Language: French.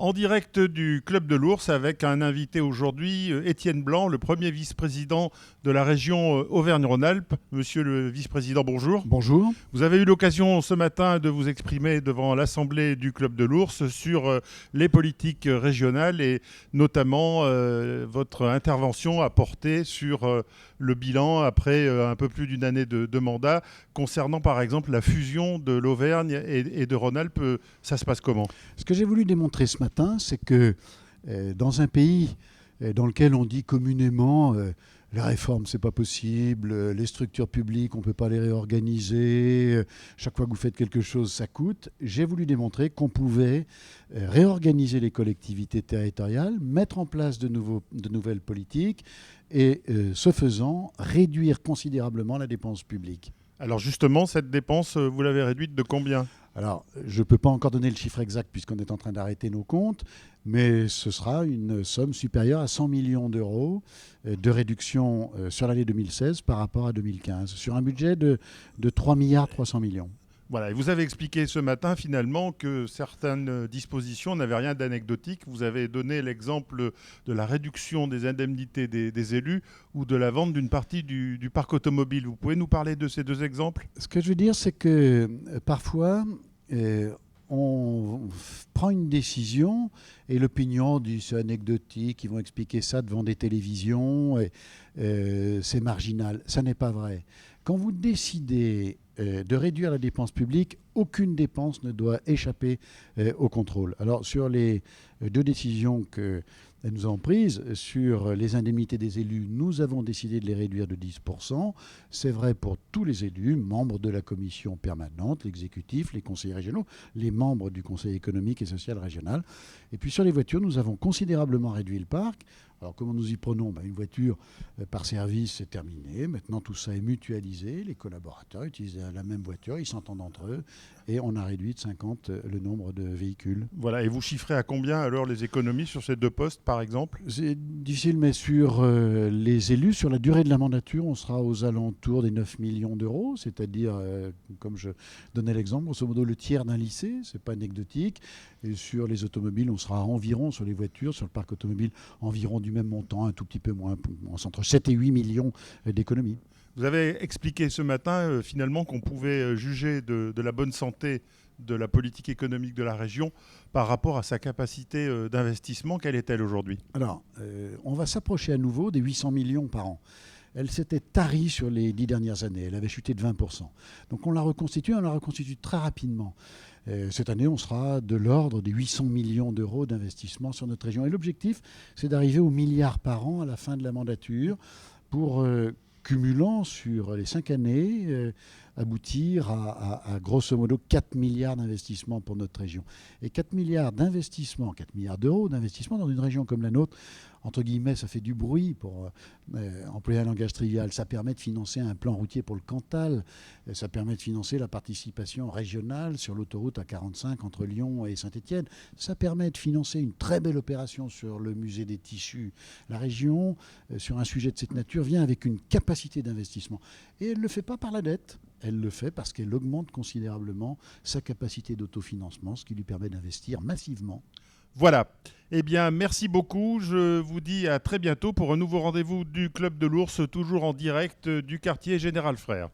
En direct du Club de l'Ours avec un invité aujourd'hui, Étienne Blanc, le premier vice-président de la région Auvergne-Rhône-Alpes. Monsieur le vice-président, bonjour. Bonjour. Vous avez eu l'occasion ce matin de vous exprimer devant l'Assemblée du Club de l'Ours sur les politiques régionales et notamment votre intervention a porté sur le bilan après un peu plus d'une année de mandat concernant par exemple la fusion de l'Auvergne et de Rhône-Alpes. Ça se passe comment ? Ce que j'ai voulu démontrer ce matin, c'est que dans un pays dans lequel on dit communément la réforme, c'est pas possible, les structures publiques, on ne peut pas les réorganiser, chaque fois que vous faites quelque chose, ça coûte, j'ai voulu démontrer qu'on pouvait réorganiser les collectivités territoriales, mettre en place de nouvelles politiques et, ce faisant, réduire considérablement la dépense publique. Alors justement, cette dépense, vous l'avez réduite de combien ? Alors, je ne peux pas encore donner le chiffre exact puisqu'on est en train d'arrêter nos comptes, mais ce sera une somme supérieure à 100 millions d'euros de réduction sur l'année 2016 par rapport à 2015, sur un budget de 3 milliards 300 millions. Voilà, et vous avez expliqué ce matin finalement que certaines dispositions n'avaient rien d'anecdotique. Vous avez donné l'exemple de la réduction des indemnités des élus ou de la vente d'une partie du parc automobile. Vous pouvez nous parler de ces deux exemples ? Ce que je veux dire, c'est que parfois, on prend une décision et l'opinion dit c'est anecdotique, ils vont expliquer ça devant des télévisions, et, c'est marginal. Ça n'est pas vrai. Quand vous décidez de réduire la dépense publique, aucune dépense ne doit échapper au contrôle. Alors sur les deux décisions que nous avons prises, sur les indemnités des élus, nous avons décidé de les réduire de 10%. C'est vrai pour tous les élus, membres de la commission permanente, l'exécutif, les conseillers régionaux, les membres du conseil économique et social régional. Et puis sur les voitures, nous avons considérablement réduit le parc. Alors comment nous y prenons ? Une voiture par service, c'est terminé. Maintenant, tout ça est mutualisé. Les collaborateurs utilisent la même voiture, ils s'entendent entre eux. Et on a réduit de 50 le nombre de véhicules. Voilà, et vous chiffrez à combien alors les économies sur ces deux postes par exemple ? C'est difficile, mais sur les élus, sur la durée de la mandature, on sera aux alentours des 9 millions d'euros. C'est-à-dire, comme je donnais l'exemple, grosso modo le tiers d'un lycée, c'est pas anecdotique. Et sur les automobiles, on sera environ, sur les voitures, sur le parc automobile, environ du même montant, un tout petit peu moins, entre 7 et 8 millions d'économies. Vous avez expliqué ce matin finalement qu'on pouvait juger de la bonne santé de la politique économique de la région par rapport à sa capacité d'investissement. Quelle est-elle aujourd'hui ? Alors, on va s'approcher à nouveau des 800 millions par an. Elle s'était tarie sur les 10 dernières années. Elle avait chuté de 20%. Donc on la reconstitue très rapidement. Cette année, on sera de l'ordre des 800 millions d'euros d'investissement sur notre région. Et l'objectif, c'est d'arriver au milliard par an à la fin de la mandature pour, cumulant sur les 5 années, aboutir à grosso modo 4 milliards d'investissements pour notre région. Et 4 milliards d'investissements, 4 milliards d'euros d'investissement dans une région comme la nôtre, entre guillemets, ça fait du bruit pour employer un langage trivial. Ça permet de financer un plan routier pour le Cantal. Ça permet de financer la participation régionale sur l'autoroute A45 entre Lyon et Saint-Étienne. Ça permet de financer une très belle opération sur le musée des tissus. La région, sur un sujet de cette nature, vient avec une capacité d'investissement. Et elle ne le fait pas par la dette. Elle le fait parce qu'elle augmente considérablement sa capacité d'autofinancement, ce qui lui permet d'investir massivement. Voilà. Eh bien, merci beaucoup. Je vous dis à très bientôt pour un nouveau rendez-vous du Club de l'Ours, toujours en direct du quartier Général Frères.